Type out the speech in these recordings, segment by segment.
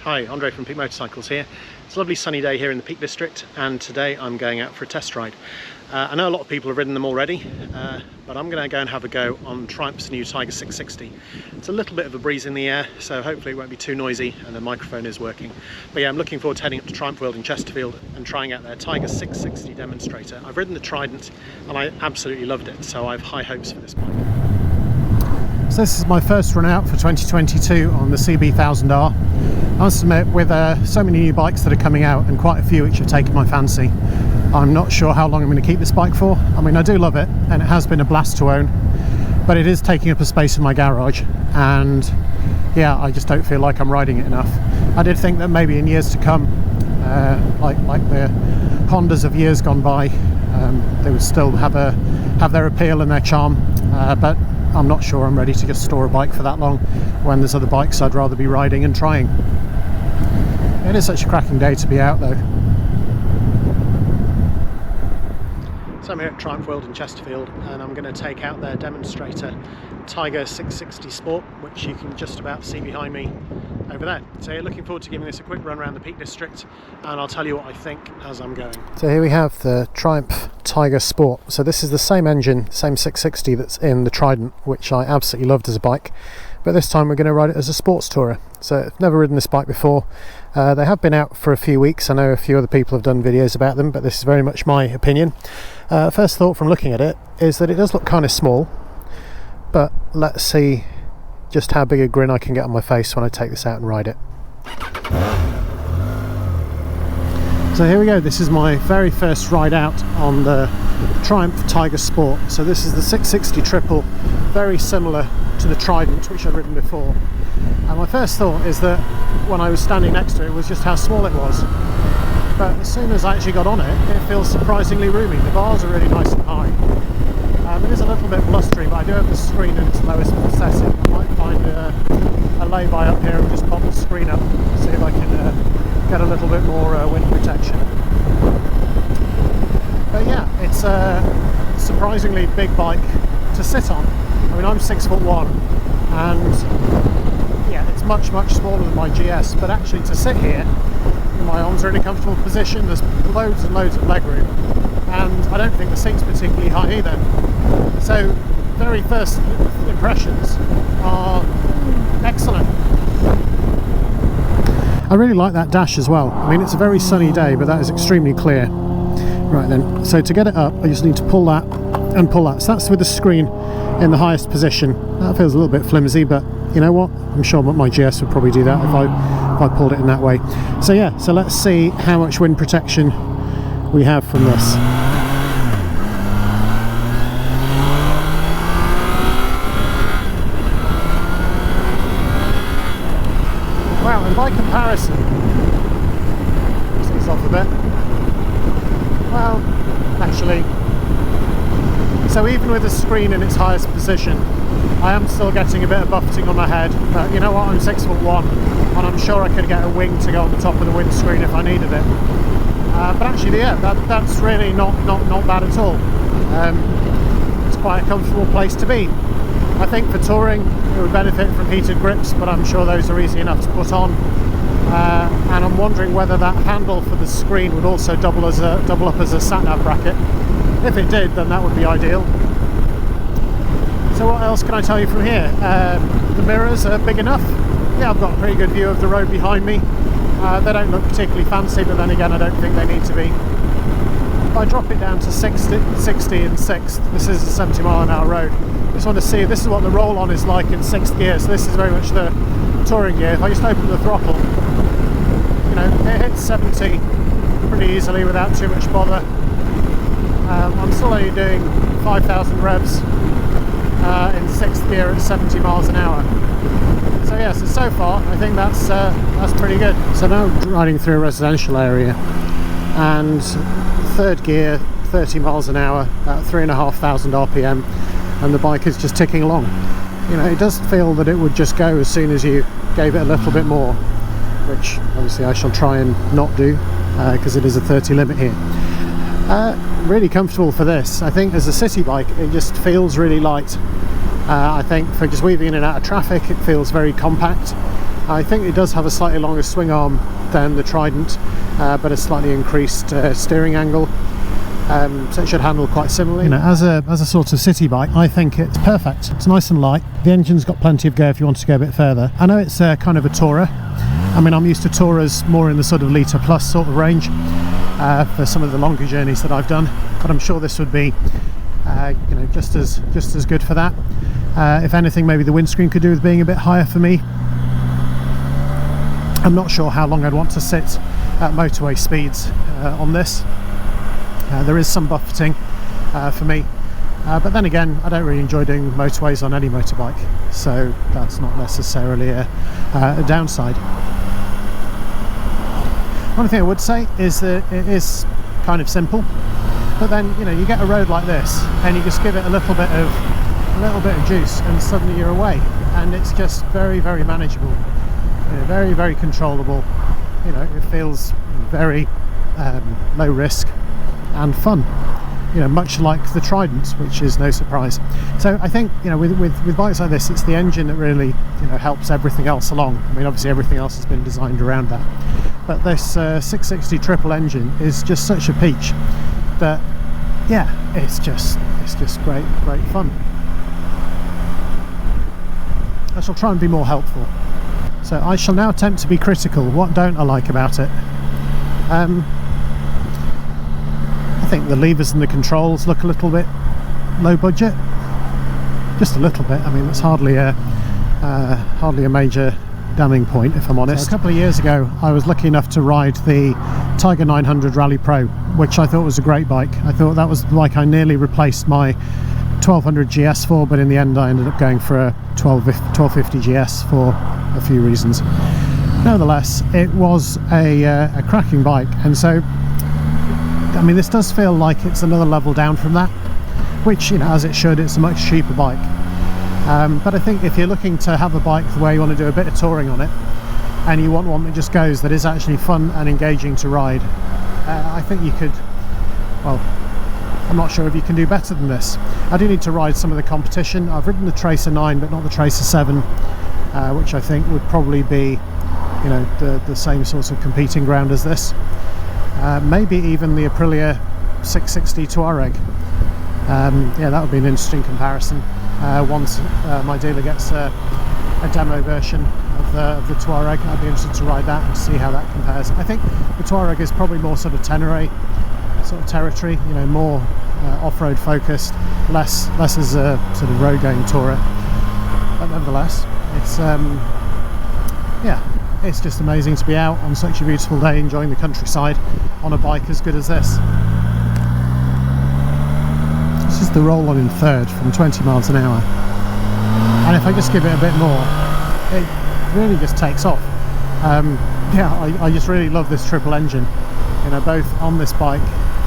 Hi, Andre from Peak Motorcycles here. It's a lovely sunny day here in the Peak District, and today I'm going out for a test ride. I know a lot of people have ridden them already, but I'm going to go and have a go on Triumph's new Tiger 660. It's a little bit of a breeze in the air, so hopefully it won't be too noisy and the microphone is working. But yeah, I'm looking forward to heading up to Triumphworld in Chesterfield and trying out their Tiger 660 demonstrator. I've ridden the Trident and I absolutely loved it, so I have high hopes for this bike. So this is my first run out for 2022 on the CB 1000R. I must admit, with so many new bikes that are coming out and quite a few which have taken my fancy, I'm not sure how long I'm going to keep this bike for. I mean, I do love it and it has been a blast to own, but it is taking up a space in my garage, and yeah, I just don't feel like I'm riding it enough. I did think that maybe in years to come, like the Hondas of years gone by, they would still have their appeal and their charm, but I'm not sure I'm ready to just store a bike for that long when there's other bikes I'd rather be riding and trying. It is such a cracking day to be out though. So I'm here at Triumphworld in Chesterfield and I'm going to take out their demonstrator Tiger 660 Sport, which you can just about see behind me over there. So yeah, looking forward to giving this a quick run around the Peak District, and I'll tell you what I think as I'm going. So here we have the Triumph Tiger Sport. So this is the same engine, same 660 that's in the Trident, which I absolutely loved as a bike, but this time we're going to ride it as a sports tourer. So I've never ridden this bike before. They have been out for a few weeks. I know a few other people have done videos about them, but this is very much my opinion. First thought from looking at it is that it does look kind of small, but let's see just how big a grin I can get on my face when I take this out and ride it. So here we go, this is my very first ride out on the Triumph Tiger Sport. So this is the 660 triple, very similar to the Trident which I've ridden before. And my first thought is that when I was standing next to it was just how small it was. But as soon as I actually got on it, it feels surprisingly roomy. The bars are really nice and high. It is a little bit blustery, but I do have the screen in its lowest setting. I might find a lay-by up here and just pop the screen up, see if I can get a little bit more wind protection. But yeah, it's a surprisingly big bike to sit on. I mean, I'm 6'1", and yeah, it's much smaller than my GS, but actually to sit here, my arms are in a comfortable position, there's loads and loads of legroom, and I don't think the seat's particularly high either. So very first impressions are excellent. I really like that dash as well. I mean, it's a very sunny day, but that is extremely clear. Right then, so to get it up I just need to pull that and pull that. So that's with the screen in the highest position. That feels a little bit flimsy, but you know what, I'm sure my GS would probably do that if I pulled it in that way. So yeah, so let's see how much wind protection we have from this. Wow, and by comparison, let's off a bit. Well, actually, so even with the screen in its highest position, I am still getting a bit of buffeting on my head, but you know what, I'm 6'1", and I'm sure I could get a wing to go on the top of the windscreen if I needed it. But actually, yeah, that's really not bad at all. It's quite a comfortable place to be. I think for touring, it would benefit from heated grips, but I'm sure those are easy enough to put on. And I'm wondering whether that handle for the screen would also double up as a sat-nav bracket. If it did, then that would be ideal. So what else can I tell you from here? The mirrors are big enough. Yeah, I've got a pretty good view of the road behind me. They don't look particularly fancy, but then again I don't think they need to be. If I drop it down to 60 and 6th, this is a 70-mile-an-hour road. I just want to see, this is what the roll-on is like in 6th gear, so this is very much the touring gear. If I just open the throttle, you know, it hits 70 pretty easily without too much bother. I'm still only doing 5,000 revs in 6th gear at 70 miles an hour. So yeah, so far I think that's pretty good. So now riding through a residential area, and 3rd gear, 30 miles an hour, about 3,500 RPM, and the bike is just ticking along. You know, it does feel that it would just go as soon as you gave it a little bit more, which obviously I shall try and not do, because it is a 30 limit here. Really comfortable for this. I think as a city bike it just feels really light. I think for just weaving in and out of traffic it feels very compact. I think it does have a slightly longer swing arm than the Trident, but a slightly increased steering angle. So it should handle quite similarly. You know, as a sort of city bike, I think it's perfect. It's nice and light. The engine's got plenty of go if you want to go a bit further. I know it's kind of a tourer. I mean, I'm used to tourers more in the sort of litre plus sort of range for some of the longer journeys that I've done, but I'm sure this would be you know, just as good for that. If anything, maybe the windscreen could do with being a bit higher for me. I'm not sure how long I'd want to sit at motorway speeds on this. There is some buffeting for me, but then again, I don't really enjoy doing motorways on any motorbike, so that's not necessarily a downside. One thing I would say is that it is kind of simple, but then, you know, you get a road like this and you just give it a little bit of juice and suddenly you're away, and it's just very, very manageable, you know, very, very controllable. You know, it feels very low risk and fun, you know, much like the Trident, which is no surprise. So I think, you know, with bikes like this, it's the engine that really, you know, helps everything else along. I mean, obviously everything else has been designed around that, but this 660 triple engine is just such a peach that, yeah, it's just great fun. I shall try and be more helpful. So I shall now attempt to be critical. What don't I like about it? I think the levers and the controls look a little bit low budget, just a little bit. I mean, it's hardly a major damning point, if I'm honest. So a couple of years ago I was lucky enough to ride the Tiger 900 Rally Pro, which I thought was a great bike. I thought that was the bike I nearly replaced my 1200 GS for, but in the end I ended up going for a 1250 GS for a few reasons. Nevertheless, it was a cracking bike, and so, I mean, this does feel like it's another level down from that, which, you know, as it should, it's a much cheaper bike. But I think if you're looking to have a bike where you want to do a bit of touring on it, and you want one that just goes, that is actually fun and engaging to ride, I think you could, well, I'm not sure if you can do better than this. I do need to ride some of the competition. I've ridden the Tracer 9 but not the Tracer 7, which I think would probably be, you know, the same sort of competing ground as this. Maybe even the Aprilia 660 Touareg. Yeah, that would be an interesting comparison. Once my dealer gets a demo version of the Touareg, I'd be interested to ride that and see how that compares. I think the Touareg is probably more sort of Tenere sort of territory, you know, more off-road focused, less as a sort of road going tourer. But nevertheless, it's yeah, it's just amazing to be out on such a beautiful day enjoying the countryside on a bike as good as this. This is the roll on in third from 20 miles an hour, and if I just give it a bit more, it really just takes off. Yeah, I just really love this triple engine, you know, both on this bike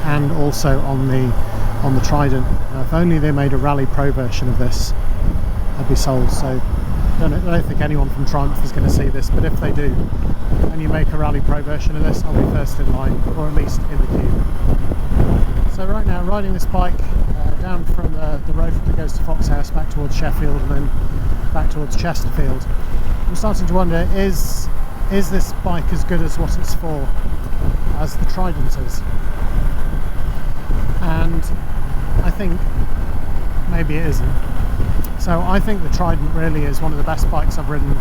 and also on the Trident. If only they made a Rally Pro version of this, I'd be sold. So I don't think anyone from Triumph is going to see this, but if they do, and you make a Rally Pro version of this, I'll be first in line, or at least in the queue. So right now, riding this bike down from the road that goes to Foxhouse back towards Sheffield and then back towards Chesterfield, I'm starting to wonder, is this bike as good as what it's for, as the Trident is? And I think maybe it isn't. So I think the Trident really is one of the best bikes I've ridden,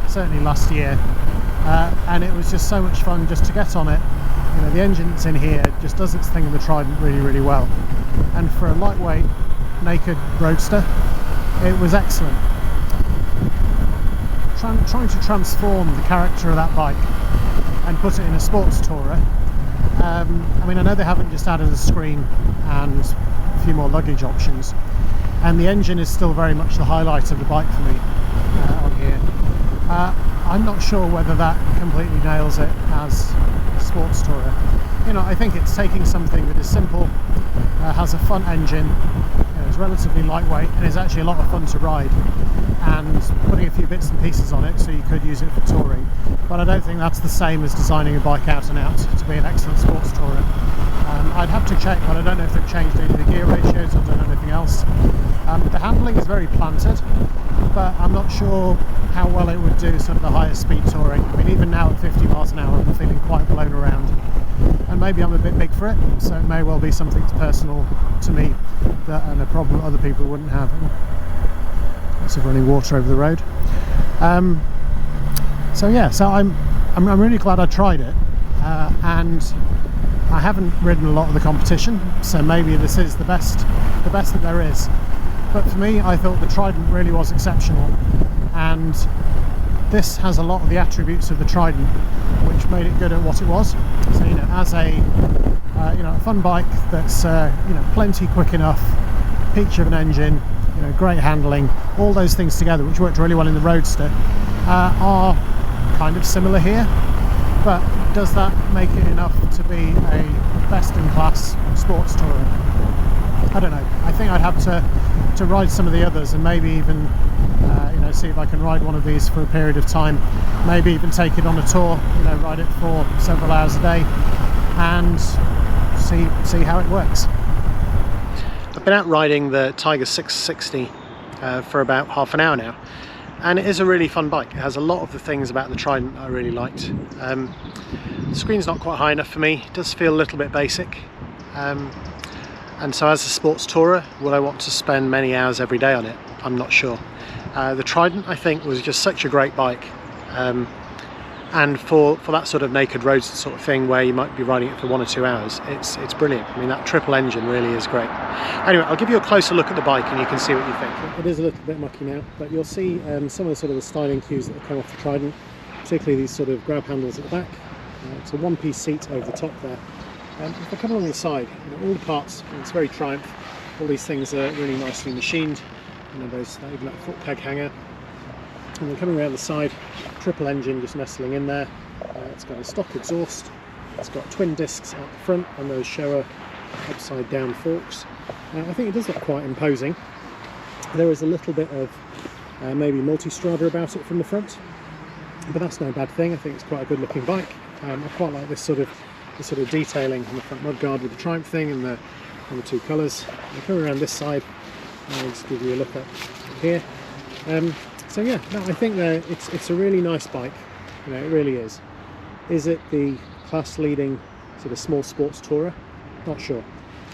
certainly last year, and it was just so much fun just to get on it. You know, the engine that's in here just does its thing in the Trident really, really well, and for a lightweight naked roadster, it was excellent. Trying to transform the character of that bike and put it in a sports tourer. I mean, I know they haven't just added a screen and a few more luggage options, and the engine is still very much the highlight of the bike for me on here. I'm not sure whether that completely nails it as a sports tourer. You know, I think it's taking something that is simple, has a fun engine, you know, is relatively lightweight, and is actually a lot of fun to ride, and putting a few bits and pieces on it so you could use it for touring. But I don't think that's the same as designing a bike out and out to be an excellent sports tourer. I'd have to check, but I don't know if they've changed any of the gear ratios or done anything else. The handling is very planted, but I'm not sure how well it would do sort of the higher speed touring. I mean, even now at 50 miles an hour, I'm feeling quite blown around. And maybe I'm a bit big for it, so it may well be something that's personal to me and a problem other people wouldn't have. Lots of running water over the road. So yeah, so I'm really glad I tried it, and I haven't ridden a lot of the competition, so maybe this is the best that there is. But for me, I thought the Trident really was exceptional, and this has a lot of the attributes of the Trident, which made it good at what it was. So, you know, as a a fun bike that's plenty quick enough, peach of an engine, great handling, all those things together, which worked really well in the Roadster, are kind of similar here. But does that make it enough to be a best-in-class sports tourer? I don't know. I think I'd have to ride some of the others, and maybe even see if I can ride one of these for a period of time. Maybe even take it on a tour, ride it for several hours a day, and see how it works. I've been out riding the Tiger 660 for about half an hour now, and it is a really fun bike. It has a lot of the things about the Trident I really liked. The screen's not quite high enough for me. It does feel a little bit basic. And so as a sports tourer, would I want to spend many hours every day on it? I'm not sure. The Trident, I think, was just such a great bike. And for that sort of naked roads sort of thing where you might be riding it for 1 or 2 hours, it's brilliant. I mean, that triple engine really is great. Anyway, I'll give you a closer look at the bike and you can see what you think. It is a little bit mucky now, but you'll see some of the sort of the styling cues that have come off the Trident, particularly these sort of grab handles at the back. It's a one-piece seat over the top there. If I come along the side, all the parts, it's very Triumph. All these things are really nicely machined. Even that foot peg hanger. And then coming around the side, triple engine just nestling in there. It's got a stock exhaust. It's got twin discs at the front and those Showa upside down forks. I think it does look quite imposing. There is a little bit of maybe multi-strada about it from the front, but that's no bad thing. I think it's quite a good looking bike. I quite like this sort of detailing on the front mudguard with the Triumph thing and the two colours. I'll come around this side and just give you a look at here. So yeah, no, I think it's a really nice bike. It really is. Is it the class-leading sort of small sports tourer? Not sure.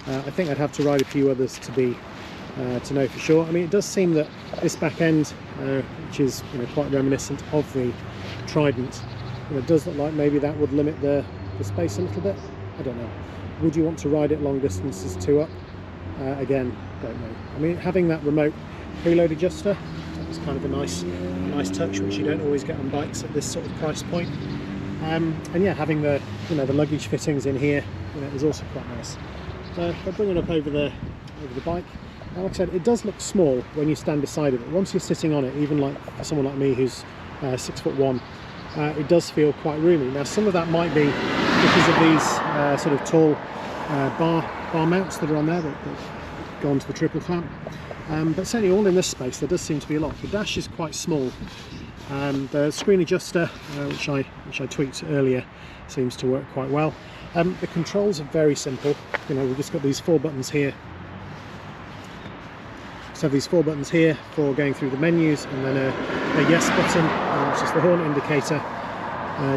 I think I'd have to ride a few others to know for sure. I mean, it does seem that this back end, which is quite reminiscent of the Trident, it does look like maybe that would limit the space a little bit. I don't know. Would you want to ride it long distances 2 up? Again, don't know. I mean, having that remote preload adjuster, that's kind of a nice touch, which you don't always get on bikes at this sort of price point. And yeah, having the the luggage fittings in here is also quite nice. So if I bring it up over the bike, like I said, it does look small when you stand beside it, but once you're sitting on it, even like for someone like me who's 6'1", it does feel quite roomy. Now some of that might be because of these sort of tall bar mounts that are on there that go onto the triple clamp. But certainly all in this space there does seem to be a lot. The dash is quite small. The screen adjuster, which I tweaked earlier, seems to work quite well. The controls are very simple. We've just got these 4 buttons here. So these 4 buttons here for going through the menus, and then a yes button, which is the horn indicator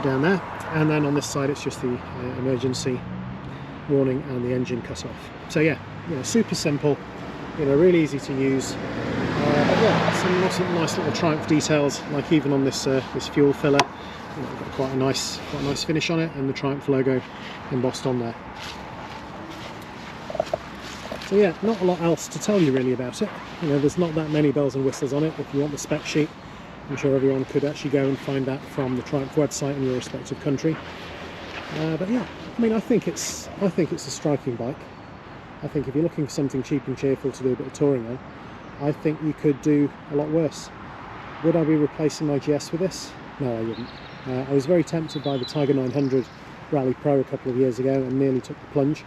down there. And then on this side it's just the emergency warning and the engine cut off. So yeah, super simple, really easy to use. But yeah, some nice little Triumph details, like even on this this fuel filler, got quite a nice finish on it, and the Triumph logo embossed on there. So yeah, not a lot else to tell you really about it. There's not that many bells and whistles on it. If you want the spec sheet, I'm sure everyone could actually go and find that from the Triumph website in your respective country. But yeah, I mean, I think it's a striking bike. I think if you're looking for something cheap and cheerful to do a bit of touring on, I think you could do a lot worse. Would I be replacing my GS with this? No, I wouldn't. I was very tempted by the Tiger 900 Rally Pro a couple of years ago and nearly took the plunge.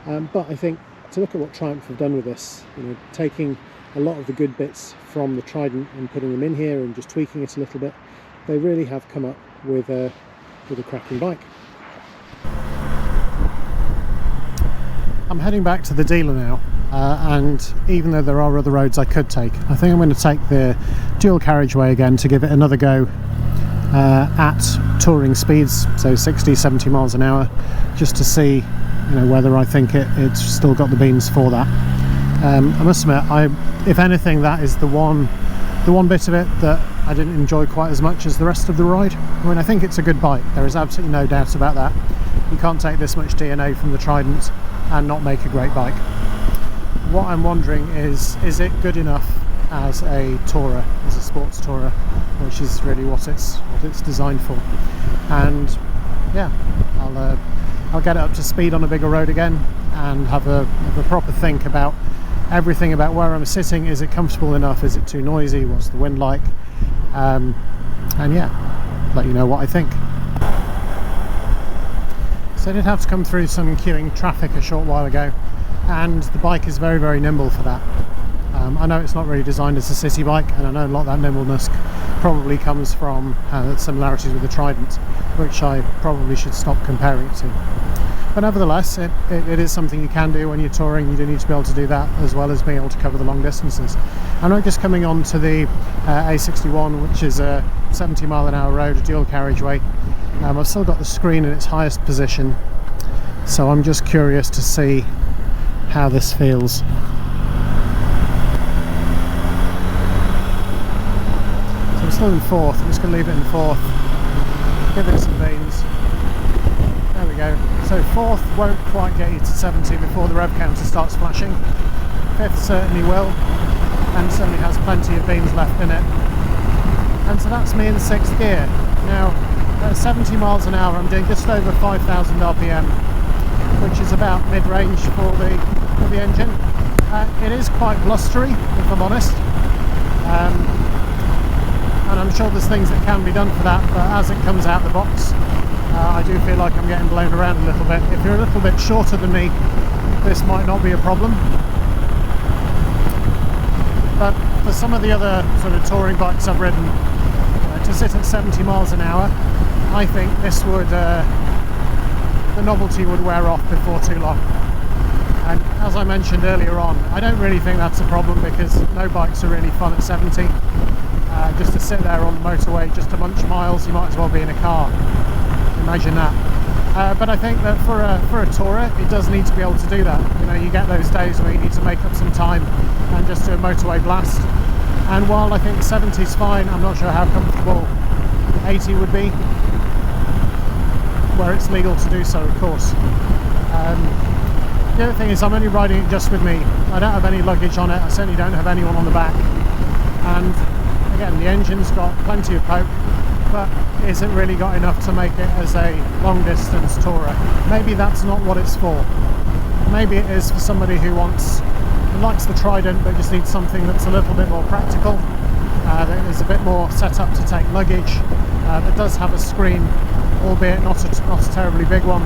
But I think to look at what Triumph have done with this, taking a lot of the good bits from the Trident and putting them in here and just tweaking it a little bit, they really have come up with a cracking bike. I'm heading back to the dealer now, and even though there are other roads I could take, I think I'm going to take the dual carriageway again to give it another go at touring speeds, so 60-70 miles an hour, just to see, you know, whether I think it's still got the beans for that. I must admit, if anything, that is the one bit of it that I didn't enjoy quite as much as the rest of the ride. I mean, I think it's a good bike, there is absolutely no doubt about that. You can't take this much DNA from the Trident and not make a great bike. What I'm wondering is it good enough as a tourer, as a sports tourer, which is really what it's designed for. And yeah, I'll get it up to speed on a bigger road again and have a proper think about everything about where I'm sitting. Is it comfortable enough? Is it too noisy? What's the wind like? And yeah, let you know what I think. So I did have to come through some queuing traffic a short while ago, and the bike is very, very nimble for that. I know it's not really designed as a city bike, and I know a lot of that nimbleness probably comes from similarities with the Trident, which I probably should stop comparing it to. But nevertheless, it is something you can do when you're touring. You do need to be able to do that, as well as being able to cover the long distances. I'm not just coming on to the A61, which is a 70 mile an hour road, a dual carriageway. I've still got the screen in its highest position, so I'm just curious to see how this feels. So I'm still in fourth. I'm just going to leave it in fourth, give it some beans. There we go. So fourth won't quite get you to 70 before the rev counter starts flashing. Fifth certainly will, and certainly has plenty of beans left in it. And so that's me in sixth gear. Now, at 70 miles an hour, I'm doing just over 5,000 RPM, which is about mid-range for the engine. It is quite blustery, if I'm honest, and I'm sure there's things that can be done for that, but as it comes out the box, I do feel like I'm getting blown around a little bit. If you're a little bit shorter than me, this might not be a problem, but for some of the other sort of touring bikes I've ridden, to sit at 70 miles an hour, I think this would, the novelty would wear off before too long. And as I mentioned earlier on, I don't really think that's a problem, because no bikes are really fun at 70. Just to sit there on the motorway, just to munch miles, you might as well be in a car. Imagine that. But I think that for a tourer, it does need to be able to do that. You know, you get those days where you need to make up some time and just do a motorway blast. And while I think 70 is fine, I'm not sure how comfortable 80 would be, where it's legal to do so, of course. The other thing is, I'm only riding it just with me. I don't have any luggage on it. I certainly don't have anyone on the back. And again, the engine's got plenty of poke, but isn't really got enough to make it as a long distance tourer. Maybe that's not what it's for. Maybe it is for somebody who likes the Trident but just needs something that's a little bit more practical, that is a bit more set up to take luggage, that does have a screen, albeit not a terribly big one.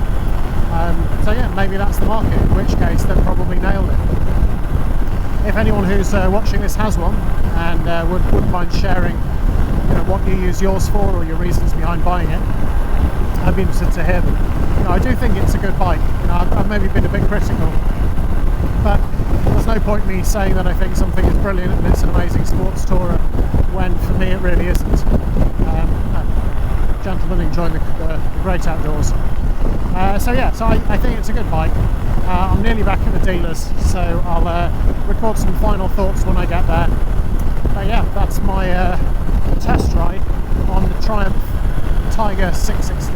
So yeah, maybe that's the market, in which case they've probably nailed it. If anyone who's watching this has one and wouldn't mind sharing, you know, what you use yours for or your reasons behind buying it, I'd be interested to hear them. You know, I do think it's a good bike. You know, I've maybe been a bit critical, but there's no point me saying that I think something is brilliant and it's an amazing sports tourer, when for me it really isn't. No. Gentlemen enjoying the great outdoors. So yeah, so I think it's a good bike. I'm nearly back at the dealers, so I'll record some final thoughts when I get there. But yeah, that's my test ride on the Triumph Tiger 660.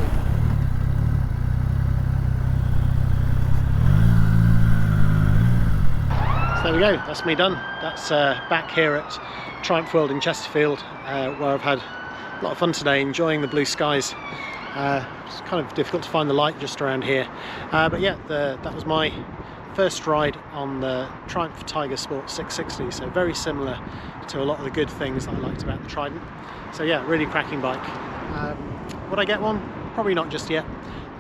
So there we go, that's me done. That's back here at Triumphworld in Chesterfield, where I've had a lot of fun today, enjoying the blue skies. It's kind of difficult to find the light just around here, but yeah, that was my first ride on the Triumph Tiger Sport 660, so very similar to a lot of the good things that I liked about the Trident. So yeah, really cracking bike. Would I get one? Probably not just yet,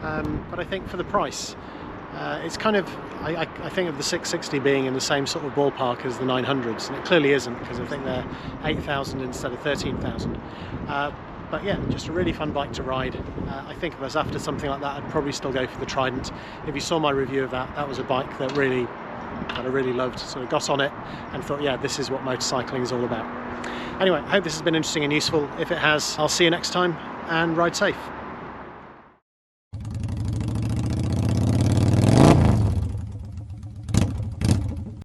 but I think for the price, it's kind of, I think of the 660 being in the same sort of ballpark as the 900s, and it clearly isn't, because I think they're 8,000 instead of 13,000. But yeah, just a really fun bike to ride. I think if I was after something like that, I'd probably still go for the Trident. If you saw my review of that, that was a bike that I really loved. Sort of got on it and thought, yeah, this is what motorcycling is all about. Anyway, I hope this has been interesting and useful. If it has, I'll see you next time, and ride safe.